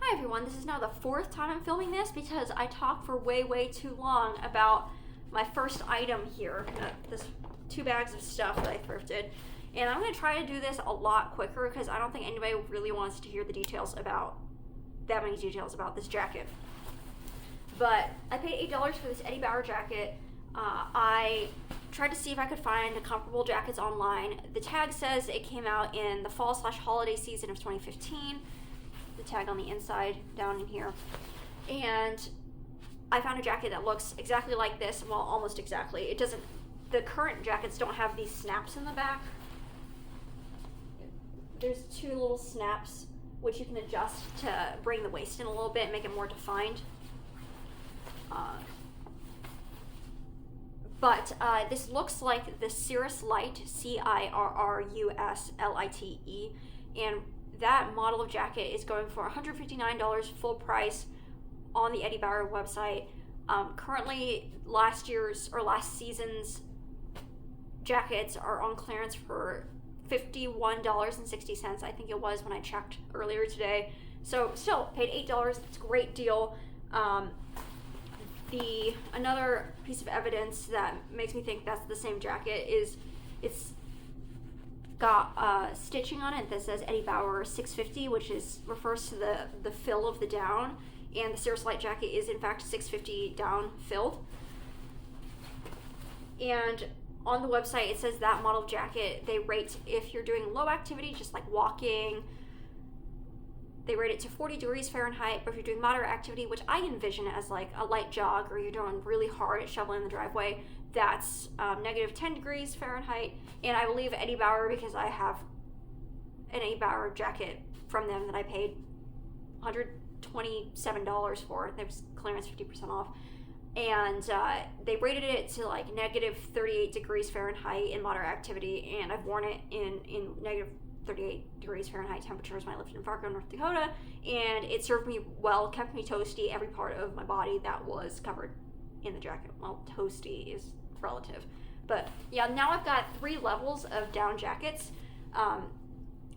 Hi everyone, this is now the 4th time I'm filming this because I talked for way too long about my first item here, this 2 bags of stuff that I thrifted. And I'm going to try to do this a lot quicker because I don't think anybody really wants to hear the details about, that many details about this jacket. But I paid $8 for this Eddie Bauer jacket. I tried to see if I could find comparable jackets online. The tag says it came out in the fall/holiday season of 2015. The tag on the inside down in here. And I found a jacket that looks exactly like this. Well, almost exactly. It doesn't, the current jackets don't have these snaps in the back. There's 2 little snaps which you can adjust to bring the waist in a little bit and make it more defined. But this looks like the Cirrus Lite, Cirruslite, and that model of jacket is going for $159 full price on the Eddie Bauer website. Currently, last season's jackets are on clearance for $51.60. I think it was when I checked earlier today. So still paid $8. It's a great deal. Another piece of evidence that makes me think that's the same jacket is it's got stitching on it that says Eddie Bauer 650, which refers to the fill of the down, and the Cirrus Lite jacket is in fact 650 down filled. And on the website it says that model jacket they rate, if you're doing low activity, just like walking, they rate it to 40 degrees Fahrenheit, but if you're doing moderate activity, which I envision as like a light jog or you're doing really hard at shoveling the driveway, that's negative 10 degrees Fahrenheit. And I believe Eddie Bauer, because I have an Eddie Bauer jacket from them that I paid $127 for. There was clearance 50% off. And they rated it to like negative 38 degrees Fahrenheit in moderate activity, and I've worn it in negative 38 degrees Fahrenheit temperatures when I lived in Fargo, North Dakota, and it served me well, kept me toasty. Every part of my body that was covered in the jacket. Well, toasty is relative. But yeah, now I've got 3 levels of down jackets.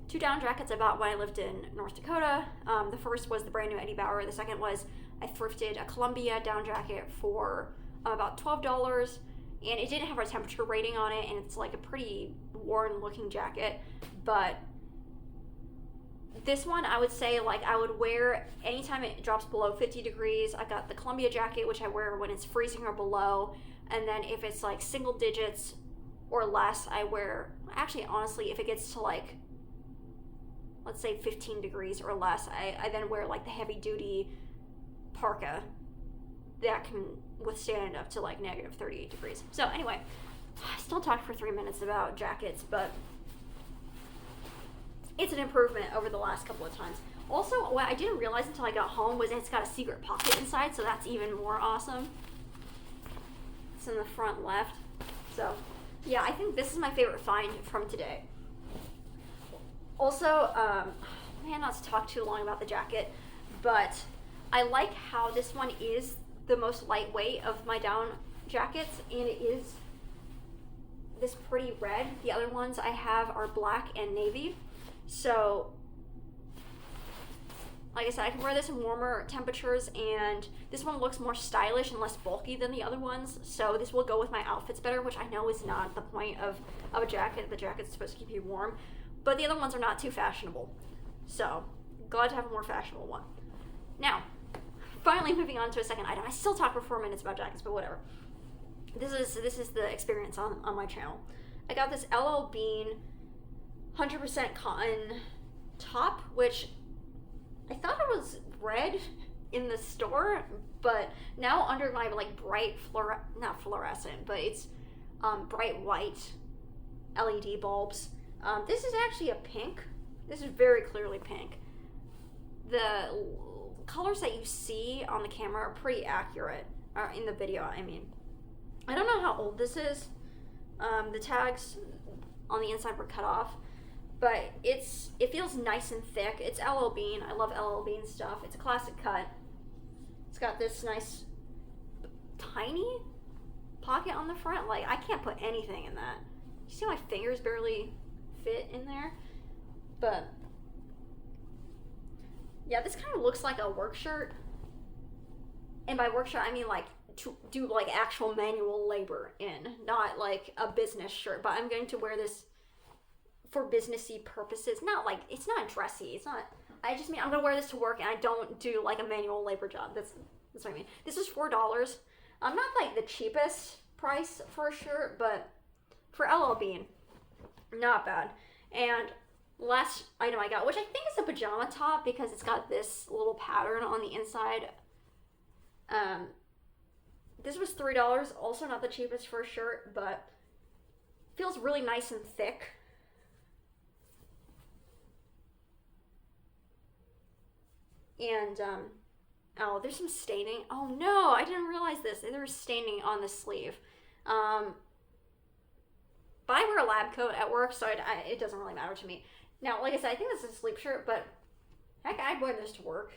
2 down jackets I bought when I lived in North Dakota. The first was the brand new Eddie Bauer. The second was I thrifted a Columbia down jacket for about $12, and it didn't have a temperature rating on it, and it's like a pretty worn looking jacket. But this one I would say like I would wear anytime it drops below 50 degrees. I got the Columbia jacket, which I wear when it's freezing or below, and then if it's like single digits or less, I wear, actually honestly, if it gets to like, let's say 15 degrees or less, I then wear like the heavy duty parka that can withstand up to like negative 38 degrees. So anyway, I still talked for 3 minutes about jackets, but it's an improvement over the last couple of times. Also, what I didn't realize until I got home was it's got a secret pocket inside, so that's even more awesome. It's in the front left. So yeah, I think this is my favorite find from today. Also, man, not to talk too long about the jacket, but I like how this one is the most lightweight of my down jackets, and it is this pretty red. The other ones I have are black and navy. So, like I said, I can wear this in warmer temperatures, and this one looks more stylish and less bulky than the other ones, so this will go with my outfits better, which I know is not the point of a jacket. The jacket's supposed to keep you warm, but the other ones are not too fashionable. So, glad to have a more fashionable one. Now, finally moving on to a second item. I still talk for 4 minutes about jackets, but whatever. This is the experience on my channel. I got this LL Bean 100% cotton top, which I thought it was red in the store, but now under my like bright not fluorescent, but it's bright white LED bulbs. This is actually a pink. This is very clearly pink. The colors that you see on the camera are pretty accurate, in the video, I mean. I don't know how old this is. The tags on the inside were cut off, but it feels nice and thick. It's LL Bean. I love LL Bean stuff. It's a classic cut. It's got this nice tiny pocket on the front. Like, I can't put anything in that. You see my fingers barely fit in there? But Yeah, this kind of looks like a work shirt. And by work shirt, I mean like to do like actual manual labor in, not like a business shirt. But I'm going to wear this for businessy purposes. Not like, it's not dressy. It's not, I just mean I'm going to wear this to work and I don't do like a manual labor job. That's what I mean. This is $4. Not like the cheapest price for a shirt, but for LL Bean, not bad. And last item I got, which I think is a pajama top because it's got this little pattern on the inside. This was $3, also not the cheapest for a shirt, but feels really nice and thick. And, oh, there's some staining. Oh no, I didn't realize this. There was staining on the sleeve. But I wear a lab coat at work, so it doesn't really matter to me. Now, like I said, I think this is a sleep shirt, but heck, I'd wear this to work.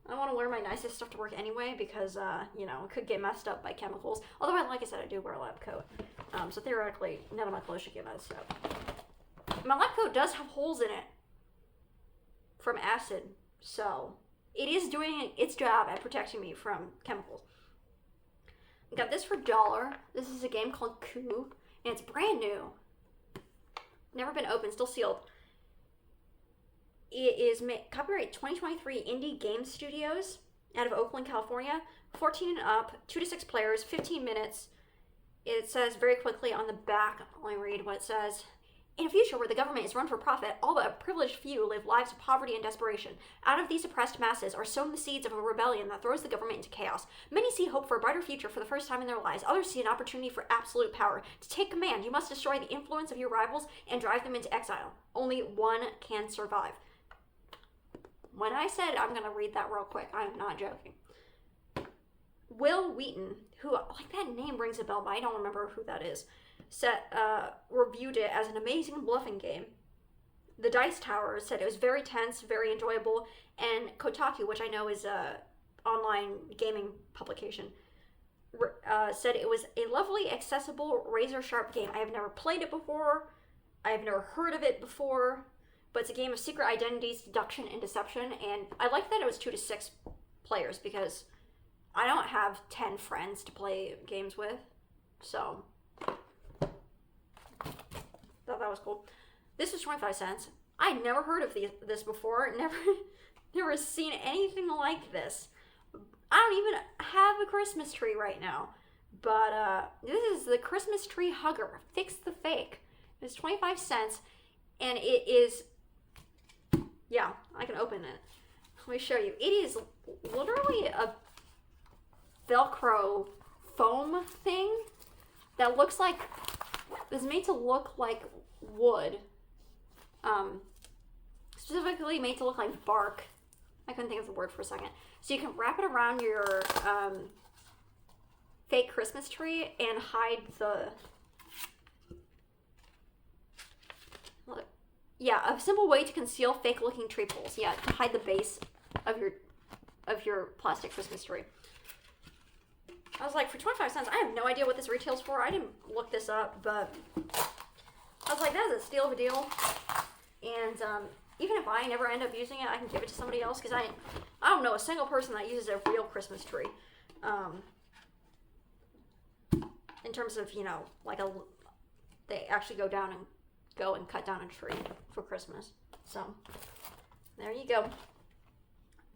I want to wear my nicest stuff to work anyway because, it could get messed up by chemicals. Although, like I said, I do wear a lab coat. So theoretically, none of my clothes should get messed up. My lab coat does have holes in it from acid, so it is doing its job at protecting me from chemicals. Got this for $1. This is a game called Coup, and it's brand new. Never been opened, still sealed. It is copyright 2023 Indie Game Studios out of Oakland, California. 14 and up, 2 to 6 players, 15 minutes. It says very quickly on the back, let me read what it says. In a future where the government is run for profit, all but a privileged few live lives of poverty and desperation. Out of these oppressed masses are sown the seeds of a rebellion that throws the government into chaos. Many see hope for a brighter future for the first time in their lives. Others see an opportunity for absolute power. To take command, you must destroy the influence of your rivals and drive them into exile. Only one can survive. When I said I'm going to read that real quick, I'm not joking. Will Wheaton, who, like, that name rings a bell, but I don't remember who that is, reviewed it as an amazing bluffing game. The Dice Tower said it was very tense, very enjoyable, and Kotaku, which I know is a online gaming publication, said it was a lovely, accessible, razor-sharp game. I have never played it before. I have never heard of it before, but it's a game of secret identities, deduction, and deception, and I like that it was 2 to 6 players because I don't have 10 friends to play games with, so thought that was cool. This was 25 cents. I'd never heard of this before. Never seen anything like this. I don't even have a Christmas tree right now. But this is the Christmas Tree Hugger. Fix the Fake. It's 25 cents. And it is... Yeah, I can open it. Let me show you. It is literally a Velcro foam thing that looks like... It's made to look like wood. Specifically made to look like bark. I couldn't think of the word for a second. So you can wrap it around your fake Christmas tree and hide the... Yeah, a simple way to conceal fake-looking tree poles. Yeah, to hide the base of your plastic Christmas tree. I was like, for 25 cents, I have no idea what this retails for. I didn't look this up, but I was like, that is a steal of a deal. And even if I never end up using it, I can give it to somebody else because I don't know a single person that uses a real Christmas tree. In terms of, like they actually go and cut down a tree for Christmas. So there you go.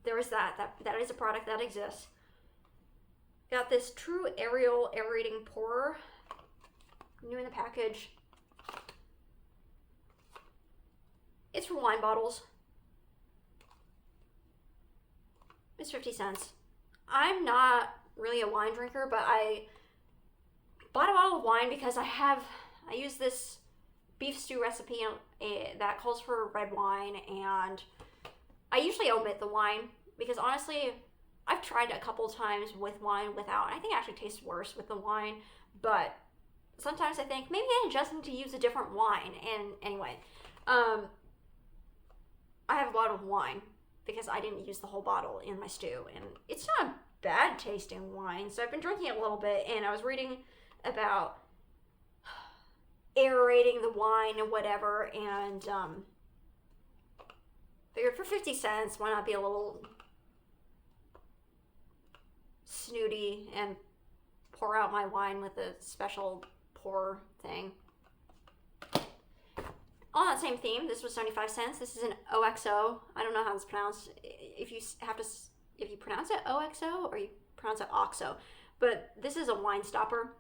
There is that is a product that exists. Got this True Aerial Aerating Pourer. New in the package. It's for wine bottles. It's 50 cents. I'm not really a wine drinker, but I bought a bottle of wine because I use this beef stew recipe that calls for red wine, and I usually omit the wine because honestly, I've tried a couple times with wine without, and I think it actually tastes worse with the wine, but sometimes I think maybe I just need to use a different wine. And anyway, I have a bottle of wine because I didn't use the whole bottle in my stew, and it's not bad tasting wine, so I've been drinking it a little bit, and I was reading about aerating the wine and whatever, and Figured for 50 cents, why not be a little snooty and pour out my wine with a special pour thing. On that same theme, this was 75 cents. This is an OXO. I don't know how it's pronounced. If you pronounce it OXO or you pronounce it OXO. But this is a wine stopper.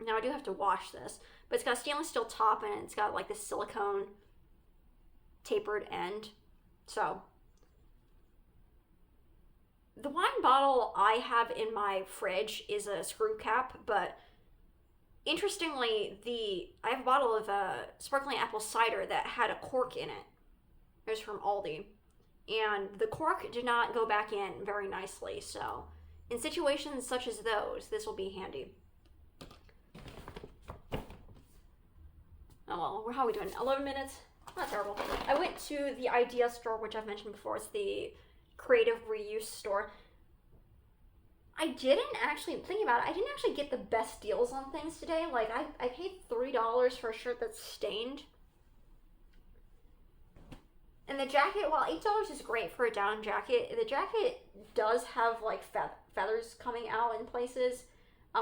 Now I do have to wash this. But it's got a stainless steel top and it's got like this silicone tapered end. So the wine bottle I have in my fridge is a screw cap, but interestingly, I have a bottle of sparkling apple cider that had a cork in it. It was from Aldi. And the cork did not go back in very nicely. So in situations such as those, this will be handy. Oh well, how are we doing? 11 minutes? Not terrible. I went to the Idea store, which I've mentioned before. It's the creative reuse store. I didn't actually, thinking about it, I didn't actually get the best deals on things today. Like, I paid $3 for a shirt that's stained. And the jacket, while $8 is great for a down jacket, the jacket does have, like, feathers coming out in places,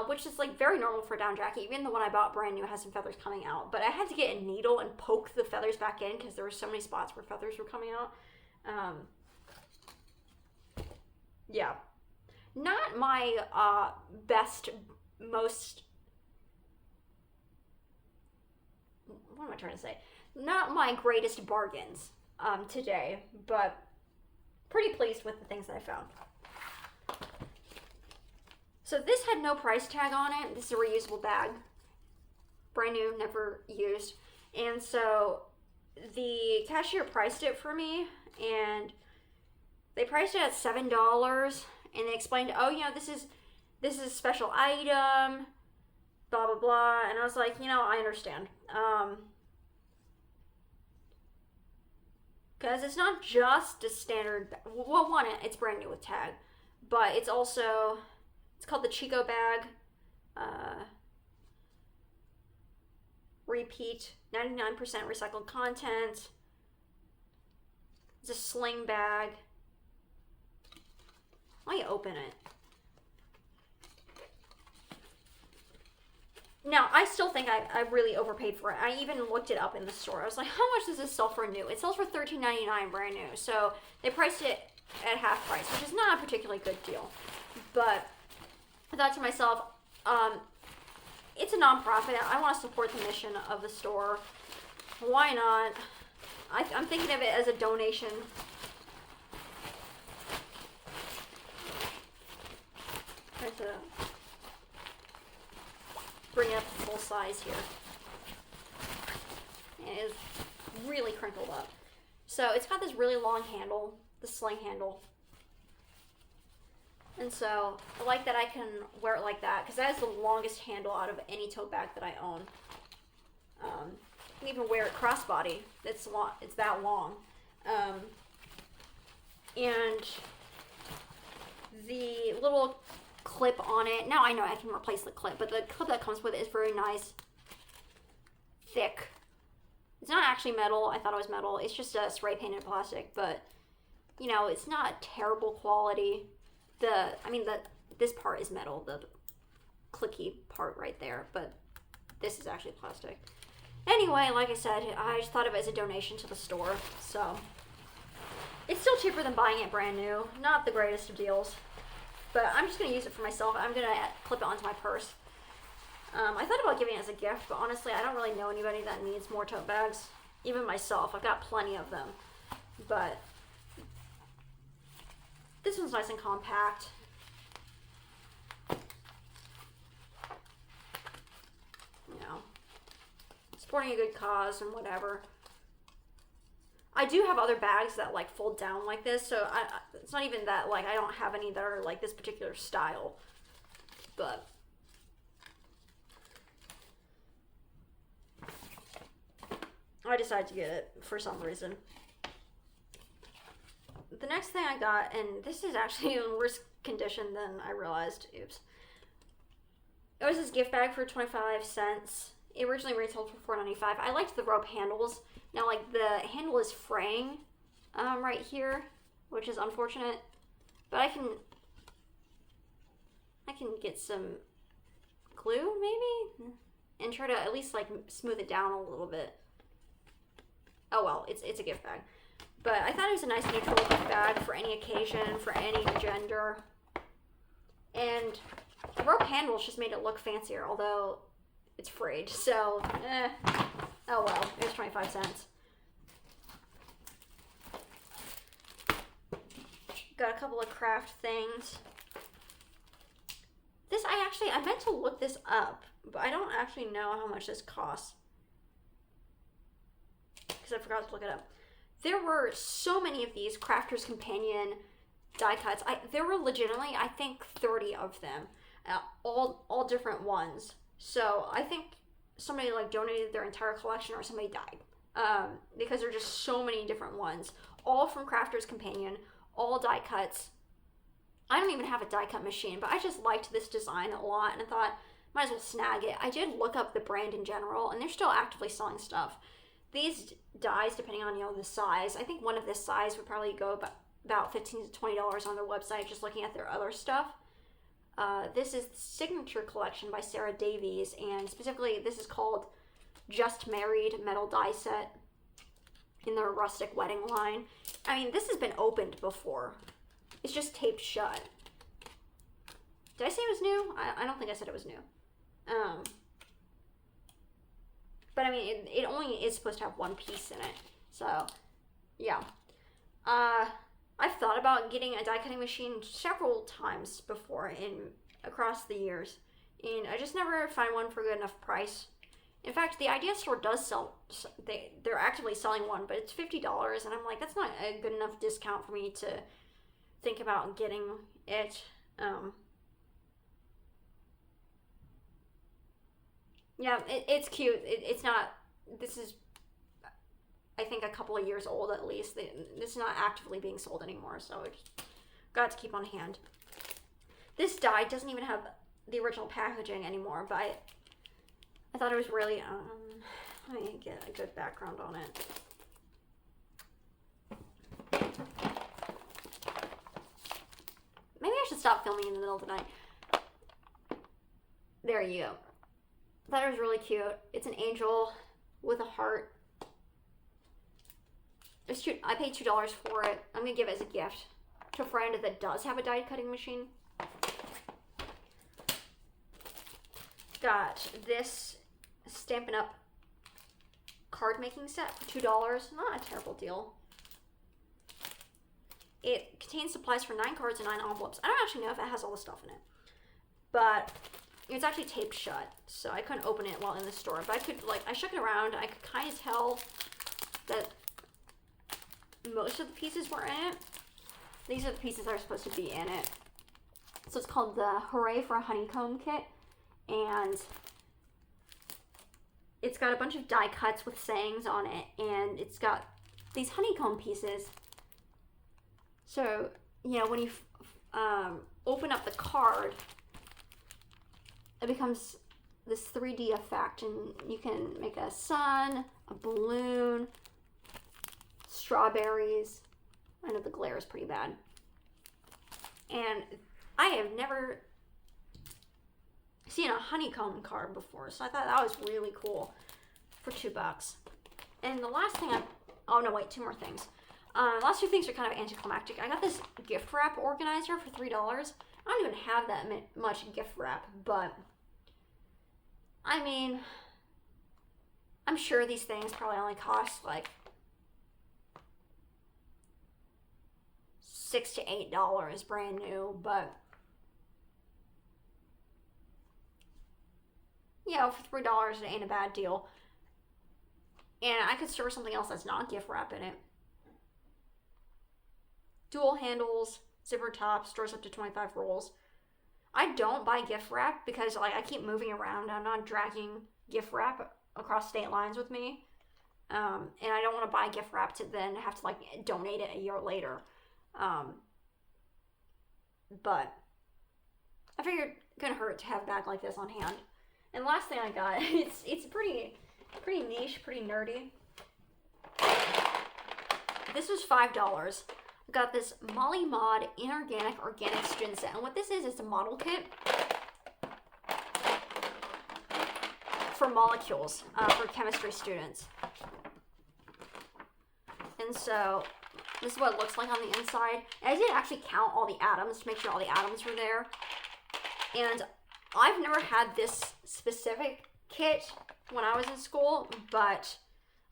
which is, like, very normal for a down jacket. Even the one I bought brand new has some feathers coming out. But I had to get a needle and poke the feathers back in because there were so many spots where feathers were coming out. Yeah. Not my best, most... What am I trying to say? Not my greatest bargains today, but pretty pleased with the things that I found. So this had no price tag on it. This is a reusable bag. Brand new, never used. And so the cashier priced it for me, and they priced it at $7. And they explained, oh, you know, this is a special item, blah, blah, blah. And I was like, you know, I understand. Because it's not just a standard, well, one, it's brand new with tag. But it's also, it's called the Chico bag. Repeat, 99% recycled content. It's a sling bag. Why you open it? Now, I still think I really overpaid for it. I even looked it up in the store. I was like, how much does this sell for new? It sells for $13.99 brand new. So they priced it at half price, which is not a particularly good deal. But I thought to myself, it's a nonprofit. I want to support the mission of the store. Why not? I'm thinking of it as a donation. Try to bring it up to full size here. And it is really crinkled up. So it's got this really long handle, the sling handle. And so I like that I can wear it like that because that is the longest handle out of any tote bag that I own. You can even wear it crossbody. It's long. It's that long. And the little clip on it. Now I know I can replace the clip, but the clip that comes with it is very nice, thick. It's not actually metal. I thought it was metal. It's just a spray painted plastic, but you know, it's not terrible quality. This part is metal, the clicky part right there, but this is actually plastic. Anyway, like I said, I just thought of it as a donation to the store, so it's still cheaper than buying it brand new. Not the greatest of deals. But I'm just going to use it for myself. I'm going to clip it onto my purse. I thought about giving it as a gift, but honestly, I don't really know anybody that needs more tote bags. Even myself. I've got plenty of them. But this one's nice and compact. You know, supporting a good cause and whatever. I do have other bags that like fold down like this, so it's not even that like I don't have any that are like this particular style, but I decided to get it for some reason. The next thing I got, and this is actually in worse condition than I realized, oops. It was this gift bag for 25 cents. It originally retailed for $4.95. I liked the rope handles. Now, like, the handle is fraying, right here, which is unfortunate. But I can get some glue maybe and try to at least like smooth it down a little bit. Oh well, it's a gift bag. But I thought it was a nice neutral gift bag for any occasion, for any gender. And the rope handles just made it look fancier, although it's frayed, so oh well, it was 25 cents. Got a couple of craft things. This, I meant to look this up, but I don't actually know how much this costs. Because I forgot to look it up. There were so many of these Crafter's Companion die cuts. There were legitimately, I think, 30 of them. All different ones. So I think somebody like donated their entire collection or somebody died. Because there are just so many different ones. All from Crafter's Companion. All die cuts. I don't even have a die cut machine, but I just liked this design a lot and I thought, might as well snag it. I did look up the brand in general and they're still actively selling stuff. These dies, depending on, the size, I think one of this size would probably go about $15 to $20 on their website, just looking at their other stuff. This is the Signature Collection by Sarah Davies, and specifically this is called Just Married Metal Die Set in their Rustic Wedding line. I mean, this has been opened before. It's just taped shut. Did I say it was new? I don't think I said it was new. But I mean, it only is supposed to have one piece in it. So, yeah. I've thought about getting a die cutting machine several times before across the years. And I just never find one for a good enough price. In fact, the Idea Store does sell, they're actively selling one, but it's $50. And I'm like, that's not a good enough discount for me to think about getting it. Yeah, it's cute. It's not, this is, I think, a couple of years old at least. This is not actively being sold anymore, so it just got to keep on hand. This die doesn't even have the original packaging anymore, but I thought it was really, let me get a good background on it. Maybe I should stop filming in the middle of the night. There you go. I thought it was really cute. It's an angel with a heart. I paid $2 for it. I'm going to give it as a gift to a friend that does have a die cutting machine. Got this Stampin' Up! Card making set for $2. Not a terrible deal. It contains supplies for 9 cards and 9 envelopes. I don't actually know if it has all the stuff in it. But it's actually taped shut, so I couldn't open it while in the store. But I shook it around. I could kind of tell that most of the pieces were in it. These are the pieces that are supposed to be in it. So it's called the Hooray for a Honeycomb kit. And it's got a bunch of die cuts with sayings on it. And it's got these honeycomb pieces. So, when you open up the card, it becomes this 3D effect. And you can make a sun, a balloon, strawberries. I know the glare is pretty bad. And I have never seen a honeycomb card before, so I thought that was really cool for $2. And the last thing oh no, wait, 2 more things. Last 2 things are kind of anticlimactic. I got this gift wrap organizer for $3. I don't even have that much gift wrap, but I mean, I'm sure these things probably only cost like $6 to $8 brand new, but for $3 it ain't a bad deal. And I could store something else that's not gift wrap in it. Dual handles, zipper top, stores up to 25 rolls. I don't buy gift wrap because I keep moving around. I'm not dragging gift wrap across state lines with me. And I don't want to buy gift wrap to then have to donate it a year later. But I figured it couldn't hurt to have a bag like this on hand. And last thing I got, it's pretty niche, pretty nerdy. This was $5. I got this Molly Mod Inorganic Organic Student Set. And what this is a model kit for molecules for chemistry students. And so this is what it looks like on the inside. And I did actually count all the atoms to make sure all the atoms were there. And I've never had this specific kit when I was in school, but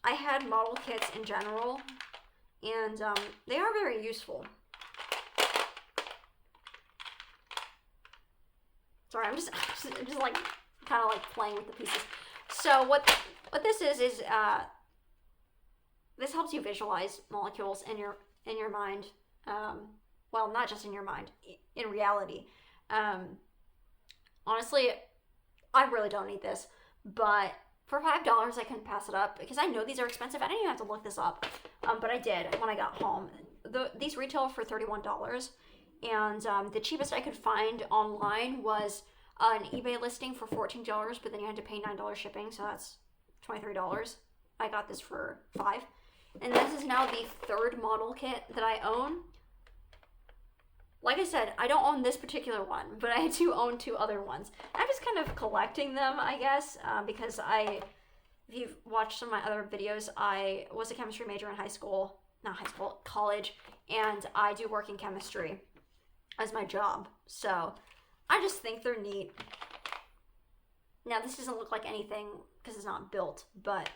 I had model kits in general, and they are very useful. Sorry, I'm just like kind of like playing with the pieces. So what this is this helps you visualize molecules in your mind. Well, not just in your mind, in reality. Honestly, I really don't need this, but for $5, I couldn't pass it up because I know these are expensive. I didn't even have to look this up, but I did when I got home. These retail for $31, and the cheapest I could find online was an eBay listing for $14, but then you had to pay $9 shipping, so that's $23. I got this for $5, and this is now the third model kit that I own. Like I said, I don't own this particular one, but I do own 2 other ones. I'm just kind of collecting them, I guess, because if you've watched some of my other videos, I was a chemistry major in college, and I do work in chemistry as my job. So I just think they're neat. Now, this doesn't look like anything because it's not built, but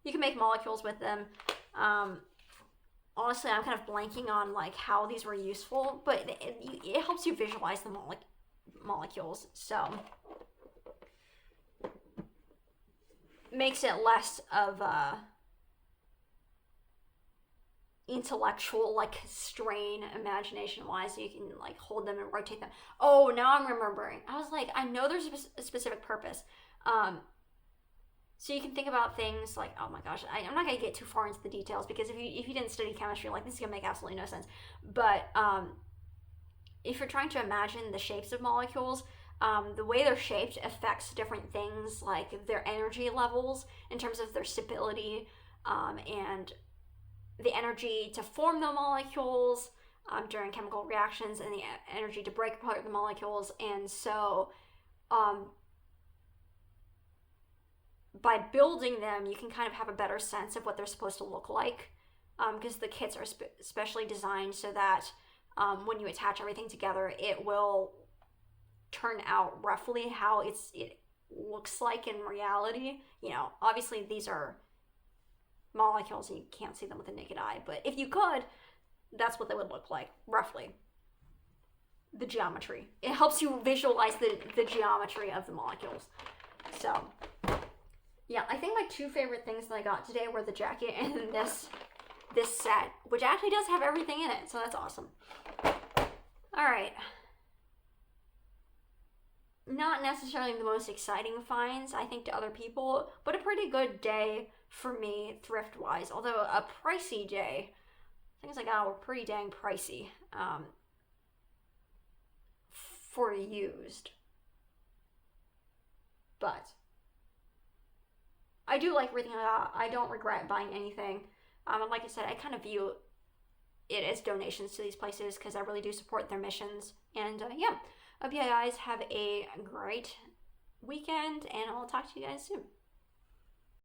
you can make molecules with them. Honestly, I'm kind of blanking on like how these were useful, but it helps you visualize the molecules, so makes it less of a intellectual like strain imagination wise, so you can like hold them and rotate them. Oh, now I'm remembering. I was like, I know there's a specific purpose. So you can think about things like, oh my gosh, I'm not going to get too far into the details because if you didn't study chemistry, like this is going to make absolutely no sense. But if you're trying to imagine the shapes of molecules, the way they're shaped affects different things like their energy levels in terms of their stability and the energy to form the molecules during chemical reactions and the energy to break apart the molecules. And so by building them, you can kind of have a better sense of what they're supposed to look like, because the kits are specially designed so that when you attach everything together, it will turn out roughly how it looks like in reality. You know, obviously these are molecules and you can't see them with the naked eye, but if you could, that's what they would look like, roughly. The geometry. It helps you visualize the geometry of the molecules. So yeah, I think my 2 favorite things that I got today were the jacket and this set, which actually does have everything in it, so that's awesome. Alright. Not necessarily the most exciting finds, I think, to other people, but a pretty good day for me, thrift-wise. Although a pricey day. Things I got were pretty dang pricey for used. But I do like everything I got. I don't regret buying anything. And like I said, I kind of view it as donations to these places because I really do support their missions. And yeah, hope you guys have a great weekend, and I'll talk to you guys soon.